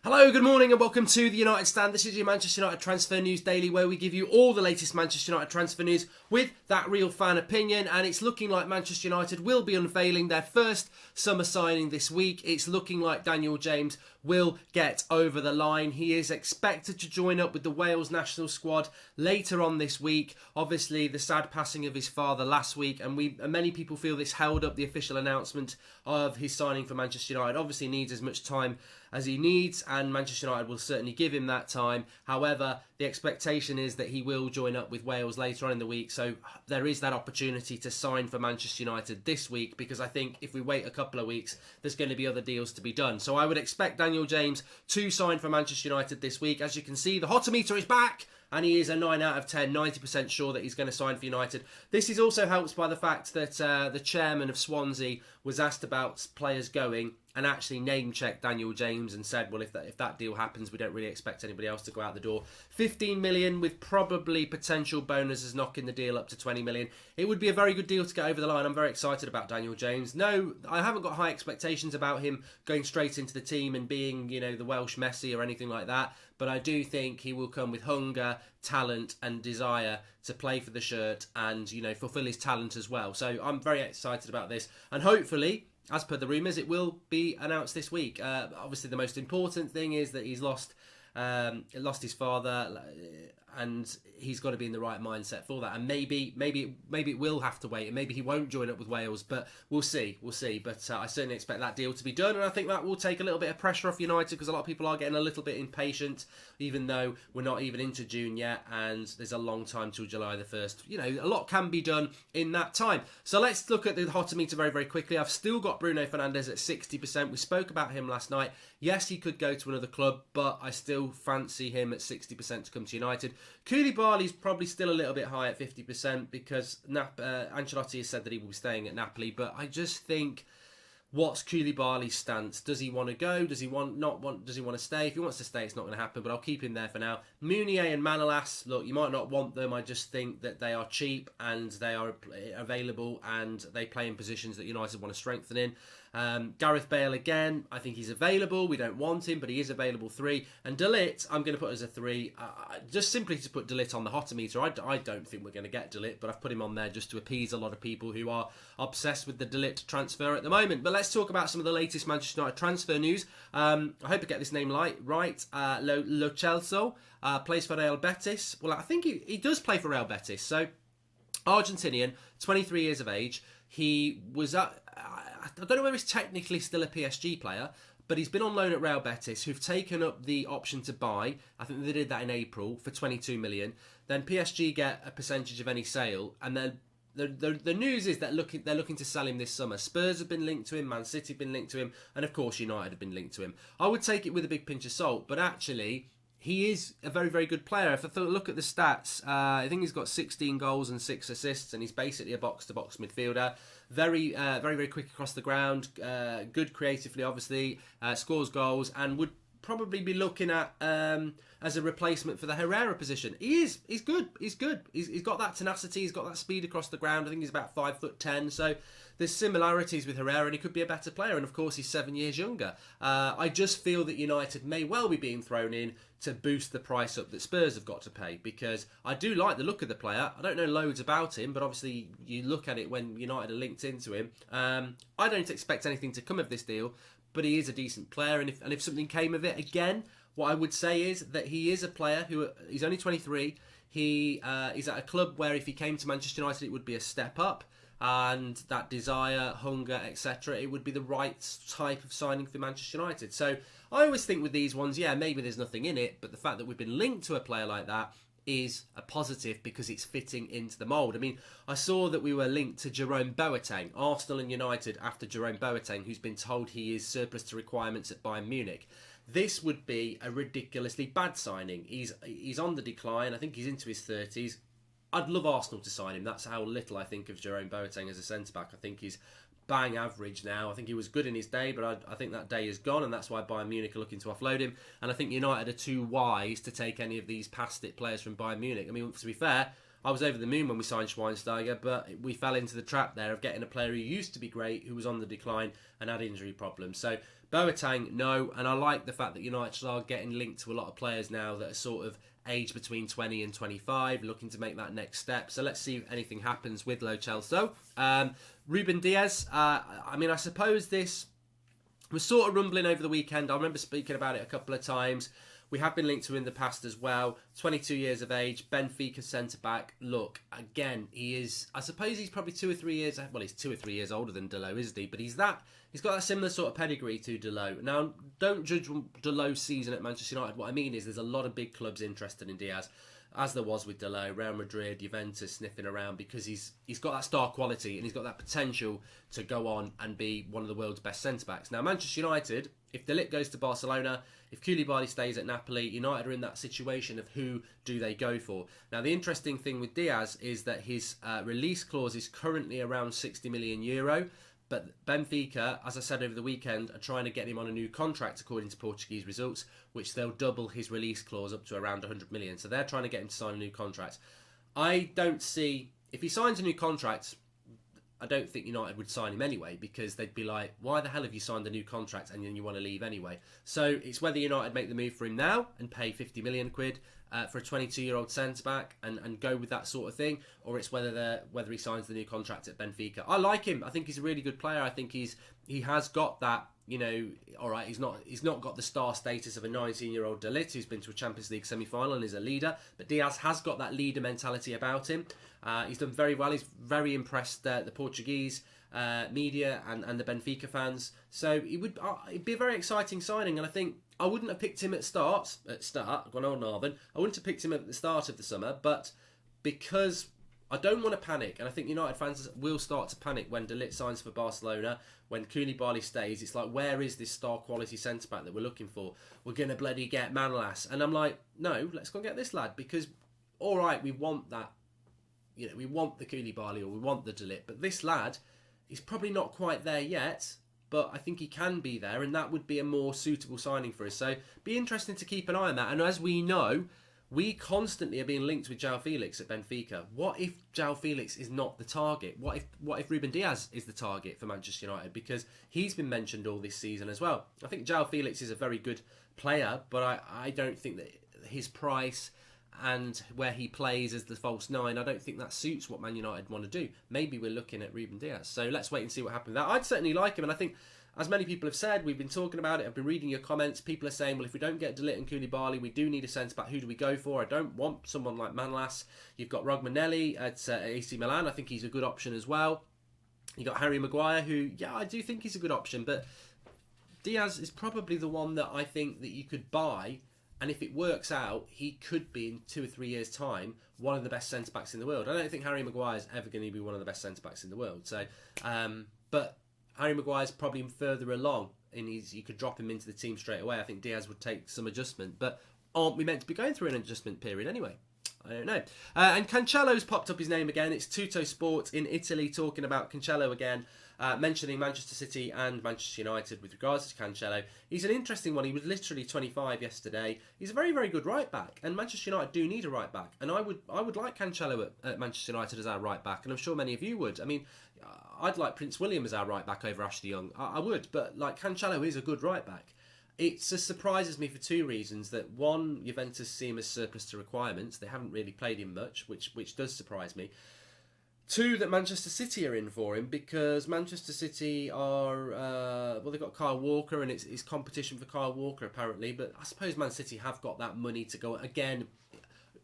Hello, good morning and welcome to the United Stand. This is your Manchester United Transfer News Daily, where we give you all the latest Manchester United transfer news with that real fan opinion. And it's looking like Manchester United will be unveiling their first summer signing this week. It's looking like Daniel James will get over the line. He is expected to join up with the Wales national squad later on this week. Obviously, the sad passing of his father last week, and many people feel this held up the official announcement of his signing for Manchester United. Obviously needs as much time as he needs, and Manchester United will certainly give him that time. However, the expectation is that he will join up with Wales later on in the week, so there is that opportunity to sign for Manchester United this week, because I think if we wait a couple of weeks, there's going to be other deals to be done. So I would expect Daniel James to sign for Manchester United this week. As you can see, the Hotometer is back, and he is a 9 out of 10, 90% sure that he's going to sign for United. This is also helped by the fact that the chairman of Swansea was asked about players going and actually name-checked Daniel James and said, well, if that deal happens, we don't really expect anybody else to go out the door. 15 million with probably potential bonuses knocking the deal up to 20 million. It would be a very good deal to get over the line. I'm very excited about Daniel James. No, I haven't got high expectations about him going straight into the team and being, the Welsh Messi or anything like that. But I do think he will come with hunger, talent and desire to play for the shirt and, fulfill his talent as well. So I'm very excited about this. And hopefully, as per the rumours, it will be announced this week. Obviously, the most important thing is that he's lost his father, and he's got to be in the right mindset for that. And maybe it will have to wait, and maybe he won't join up with Wales, but we'll see. But I certainly expect that deal to be done, and I think that will take a little bit of pressure off United, because a lot of people are getting a little bit impatient, even though we're not even into June yet, and there's a long time till July the 1st. A lot can be done in that time. So let's look at the Hotometer very, very quickly. I've still got Bruno Fernandes at 60%. We spoke about him last night. Yes, he could go to another club, but I still fancy him at 60% to come to United. Koulibaly's probably still a little bit high at 50% because Ancelotti has said that he will be staying at Napoli, but I just think, what's Koulibaly's stance? Does he want to go? Does he want to stay? If he wants to stay, it's not going to happen, but I'll keep him there for now. Meunier and Manolas, look, you might not want them. I just think that they are cheap and they are available and they play in positions that United want to strengthen in. Gareth Bale again, I think he's available. We don't want him, but he is available 3. And De Ligt, I'm going to put as a 3, just simply to put De Ligt on the Hotometer. I don't think we're going to get De Ligt, but I've put him on there just to appease a lot of people who are obsessed with the De Ligt transfer at the moment. But let's talk about some of the latest Manchester United transfer news. I hope I get this name right. Lo Celso plays for Real Betis. Well, I think he does play for Real Betis. So, Argentinian, 23 years of age. He was I don't know whether he's technically still a PSG player, but he's been on loan at Real Betis, who've taken up the option to buy. I think they did that in April for 22 million. Then PSG get a percentage of any sale, and then the news is that they're looking to sell him this summer. Spurs have been linked to him, Man City have been linked to him, and of course United have been linked to him. I would take it with a big pinch of salt, but actually he is a very, very good player. If I look at the stats, I think he's got 16 goals and 6 assists, and he's basically a box-to-box midfielder. Very, very quick across the ground, good creatively, obviously, scores goals, and would probably be looking at as a replacement for the Herrera position. He's good. He's got that tenacity. He's got that speed across the ground. I think he's about 5'10". So there's similarities with Herrera, and he could be a better player. And of course, he's 7 years younger. I just feel that United may well be being thrown in to boost the price up that Spurs have got to pay, because I do like the look of the player. I don't know loads about him, but obviously you look at it when United are linked into him. I don't expect anything to come of this deal, but he is a decent player, and if something came of it, again, what I would say is that he is a player who, he's only 23, he's at a club where if he came to Manchester United it would be a step up, and that desire, hunger, etc., it would be the right type of signing for Manchester United. So I always think with these ones, yeah, maybe there's nothing in it, but the fact that we've been linked to a player like that is a positive, because it's fitting into the mould. I mean, I saw that we were linked to Jerome Boateng, Arsenal and United, after Jerome Boateng, who's been told he is surplus to requirements at Bayern Munich. This would be a ridiculously bad signing. He's on the decline. I think he's into his 30s. I'd love Arsenal to sign him. That's how little I think of Jerome Boateng as a centre-back. I think he's bang average now. I think he was good in his day, but I think that day is gone, and that's why Bayern Munich are looking to offload him. And I think United are too wise to take any of these past-it players from Bayern Munich. I mean, to be fair, I was over the moon when we signed Schweinsteiger, but we fell into the trap there of getting a player who used to be great, who was on the decline and had injury problems. So Boateng, no, and I like the fact that United are getting linked to a lot of players now that are sort of aged between 20 and 25, looking to make that next step. So let's see if anything happens with Lo Celso. Ruben Diaz, I suppose this was sort of rumbling over the weekend. I remember speaking about it a couple of times. We have been linked to him in the past as well. 22 years of age, Benfica centre-back. Look, again, I suppose he's probably 2 or 3 years, well, he's 2 or 3 years older than Delot, isn't he? But he's got that similar sort of pedigree to Delot. Now, don't judge Delot's season at Manchester United. What I mean is there's a lot of big clubs interested in Diaz, as there was with Delot, Real Madrid, Juventus sniffing around, because he's got that star quality and he's got that potential to go on and be one of the world's best centre-backs. Now, Manchester United, if De Ligt goes to Barcelona, if Koulibaly stays at Napoli, United are in that situation of who do they go for. Now, the interesting thing with Diaz is that his release clause is currently around €60 million, but Benfica, as I said over the weekend, are trying to get him on a new contract according to Portuguese results, which they'll double his release clause up to around 100 million. So they're trying to get him to sign a new contract. I don't see, if he signs a new contract, I don't think United would sign him anyway, because they'd be like, why the hell have you signed a new contract and then you want to leave anyway? So it's whether United make the move for him now and pay 50 million quid for a 22-year-old centre-back and go with that sort of thing, or it's whether he signs the new contract at Benfica. I like him. I think he's a really good player. I think he has got that, all right, he's not got the star status of a 19-year-old De Ligt who's been to a Champions League semi-final and is a leader, but Diaz has got that leader mentality about him. He's done very well. He's very impressed the Portuguese media and the Benfica fans. So it'd be a very exciting signing, and I think I wouldn't have picked him at start, gone on Northern. I wouldn't have picked him at the start of the summer, but because I don't want to panic, and I think United fans will start to panic when De Ligt signs for Barcelona, when Koulibaly stays. It's like, where is this star quality centre-back that we're looking for? We're going to bloody get Manolas. And I'm like, no, let's go and get this lad, because, all right, we want that. We want the Koulibaly or we want the De Ligt, but this lad, he's probably not quite there yet, but I think he can be there, and that would be a more suitable signing for us. So be interesting to keep an eye on that. And as we know, we constantly are being linked with João Felix at Benfica. What if João Felix is not the target? What if Ruben Diaz is the target for Manchester United? Because he's been mentioned all this season as well. I think João Felix is a very good player, but I don't think that his price and where he plays as the false nine, I don't think that suits what Man United want to do. Maybe we're looking at Ruben Diaz. So let's wait and see what happens with that. I'd certainly like him, and I think, as many people have said, we've been talking about it, I've been reading your comments, people are saying, well, if we don't get De Ligt and Koulibaly, we do need a centre-back. Who do we go for? I don't want someone like Manolas. You've got Rogmanelli at AC Milan. I think he's a good option as well. You've got Harry Maguire, who, yeah, I do think he's a good option, but Diaz is probably the one that I think that you could buy, and if it works out, he could be, in 2 or 3 years' time, one of the best centre-backs in the world. I don't think Harry Maguire is ever going to be one of the best centre-backs in the world. So, but Harry Maguire's probably further along, and you could drop him into the team straight away. I think Diaz would take some adjustment, but aren't we meant to be going through an adjustment period anyway? I don't know. And Cancelo's popped up his name again. It's Tutto Sport in Italy talking about Cancelo again, mentioning Manchester City and Manchester United with regards to Cancelo. He's an interesting one. He was literally 25 yesterday. He's a very, very good right back, and Manchester United do need a right back. And I would like Cancelo at Manchester United as our right back, and I'm sure many of you would. I mean, I'd like Prince William as our right back over Ashley Young. I would, but like Cancelo is a good right back. It just surprises me for two reasons. That one, Juventus see him as surplus to requirements. They haven't really played him much, which does surprise me. Two, that Manchester City are in for him, because Manchester City are, they've got Kyle Walker, and it's competition for Kyle Walker apparently, but I suppose Man City have got that money to go. Again,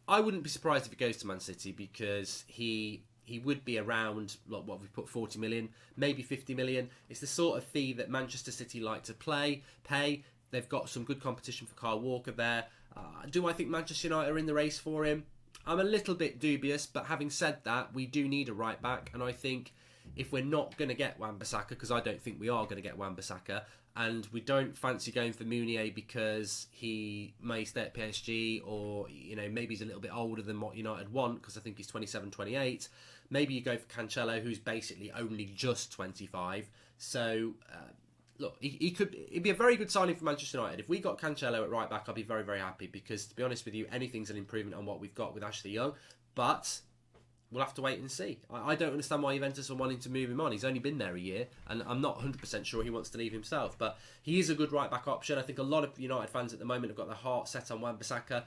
I wouldn't be surprised if he goes to Man City, because he would be around, like, what we put, 40 million, maybe 50 million. It's the sort of fee that Manchester City like to pay. They've got some good competition for Kyle Walker there. Do I think Manchester United are in the race for him? I'm a little bit dubious, but having said that, we do need a right back, and I think if we're not going to get Wan-Bissaka, because I don't think we are going to get Wan-Bissaka, and we don't fancy going for Mounier because he may stay at PSG, or maybe he's a little bit older than what United want, because I think he's 27, 28. Maybe you go for Cancelo, who's basically only just 25. So look, it'd be a very good signing for Manchester United. If we got Cancelo at right back, I'd be very, very happy, because to be honest with you, anything's an improvement on what we've got with Ashley Young. But we'll have to wait and see. I don't understand why Juventus are wanting to move him on. He's only been there a year, and I'm not 100% sure he wants to leave himself. But he is a good right-back option. I think a lot of United fans at the moment have got their heart set on Wan-Bissaka.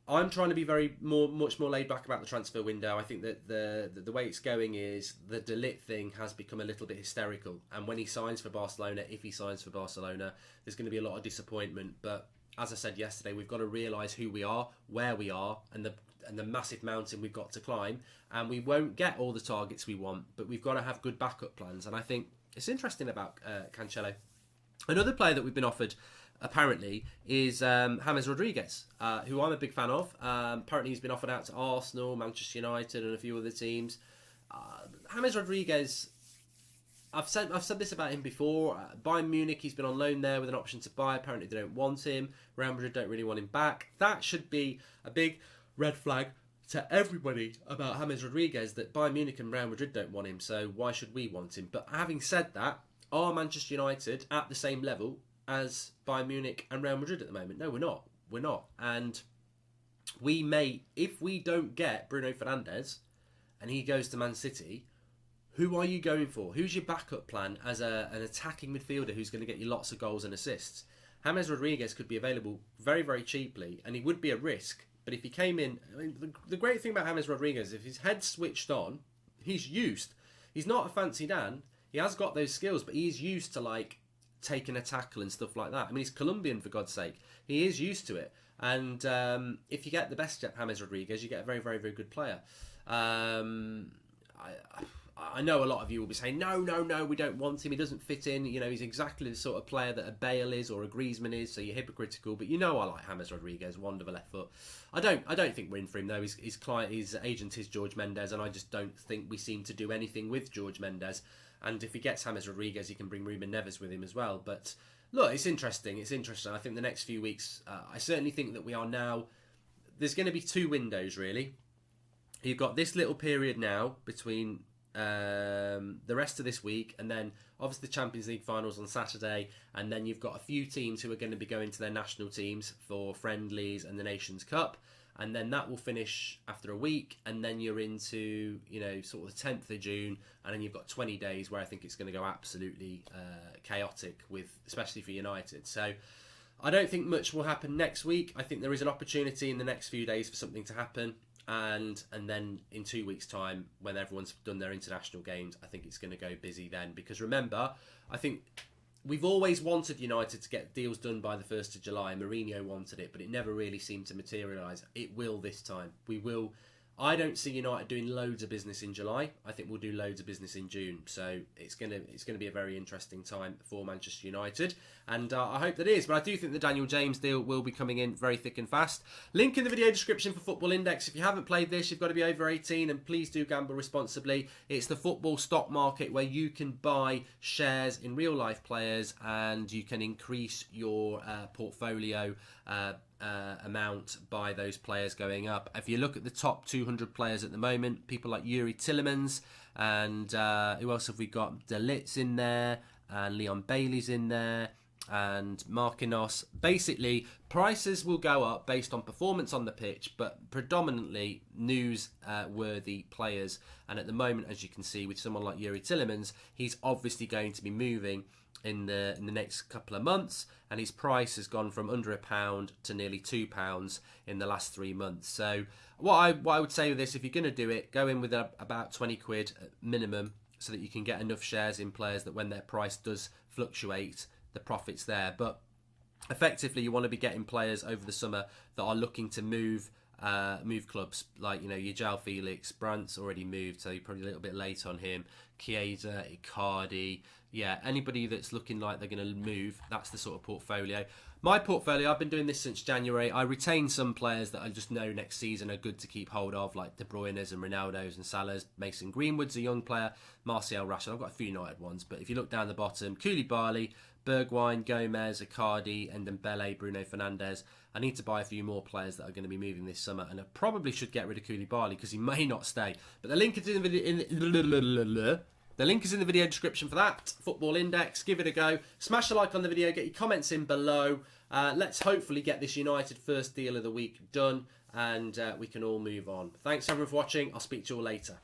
I'm trying to be much more laid back about the transfer window. I think that the way it's going is the De Ligt thing has become a little bit hysterical. And when he signs for Barcelona, if he signs for Barcelona, there's going to be a lot of disappointment. But as I said yesterday, we've got to realise who we are, where we are, and the massive mountain we've got to climb. And we won't get all the targets we want, but we've got to have good backup plans. And I think it's interesting about Cancelo. Another player that we've been offered, apparently, is James Rodriguez, who I'm a big fan of. Apparently he's been offered out to Arsenal, Manchester United and a few other teams. James Rodriguez, I've said this about him before. Bayern Munich, he's been on loan there with an option to buy. Apparently they don't want him. Real Madrid don't really want him back. That should be a big red flag to everybody about James Rodriguez, that Bayern Munich and Real Madrid don't want him, so why should we want him? But having said that, are Manchester United at the same level as Bayern Munich and Real Madrid at the moment? No, we're not. We're not. And we may, if we don't get Bruno Fernandes and he goes to Man City, who are you going for? Who's your backup plan as an attacking midfielder who's going to get you lots of goals and assists? James Rodriguez could be available very, very cheaply, and he would be a risk. But if he came in, I mean, the great thing about James Rodriguez, if his head's switched on, he's used. He's not a fancy Dan. He has got those skills, but he's used to, like, taking a tackle and stuff like that. I mean, he's Colombian, for God's sake. He is used to it. And if you get the best James Rodriguez, you get a very, very, very good player. I know a lot of you will be saying, no, we don't want him. He doesn't fit in. You know, he's exactly the sort of player that a Bale is or a Griezmann is, so you're hypocritical. But you know I like James Rodriguez, wand of a left foot. I don't think we're in for him, though. His agent is George Mendes, and I just don't think we seem to do anything with George Mendes. And if he gets James Rodriguez, he can bring Ruben Neves with him as well. But look, it's interesting. I think the next few weeks, I certainly think that we are now... There's going to be two windows, really. You've got this little period now between the rest of this week, and then obviously the Champions League finals on Saturday, and then you've got a few teams who are going to be going to their national teams for friendlies and the Nations Cup, and then that will finish after a week, and then you're into, you know, sort of the 10th of June, and then you've got 20 days where I think it's going to go absolutely chaotic, especially for United. So I don't think much will happen next week. I think there is an opportunity in the next few days for something to happen. And then in 2 weeks' time, when everyone's done their international games, I think it's going to go busy then. Because remember, I think we've always wanted United to get deals done by the 1st of July. Mourinho wanted it, but it never really seemed to materialise. It will this time. We will. I don't see United doing loads of business in July. I think we'll do loads of business in June. So it's gonna be a very interesting time for Manchester United, and I hope that is. But I do think the Daniel James deal will be coming in very thick and fast. Link in the video description for Football Index. If you haven't played this, you've got to be over 18, and please do gamble responsibly. It's the football stock market where you can buy shares in real life players, and you can increase your portfolio amount by those players going up. If you look at the top 200 players at the moment, people like Yuri Tillemans, and who else have we got? De Ligt's in there, and Leon Bailey's in there, and Marquinhos. Basically, prices will go up based on performance on the pitch, but predominantly news-worthy players. And at the moment, as you can see, with someone like Yuri Tillemans, he's obviously going to be moving in the next couple of months, and his price has gone from under £1 to nearly £2 in the last 3 months. So what I would say with this, if you're going to do it, go in with about 20 quid minimum, so that you can get enough shares in players that when their price does fluctuate, the profit's there. But effectively, you want to be getting players over the summer that are looking to move clubs, like, you know, your João Felix. Brandt's already moved, so you're probably a little bit late on him. Chiesa, Icardi, yeah, anybody that's looking like they're going to move, that's the sort of portfolio. My portfolio, I've been doing this since January. I retain some players that I just know next season are good to keep hold of, like De Bruyne's and Ronaldo's and Salah's. Mason Greenwood's a young player. Martial, Rashford. I've got a few United ones, but if you look down the bottom, Koulibaly, Bergwijn, Gomez, Icardi, and Dembele, Bruno Fernandes. I need to buy a few more players that are going to be moving this summer, and I probably should get rid of Koulibaly because he may not stay. But the link is in the video. The link is in the video description for that. Football Index. Give it a go. Smash a like on the video. Get your comments in below. Let's hopefully get this United first deal of the week done. and we can all move on. Thanks everyone for watching. I'll speak to you all later.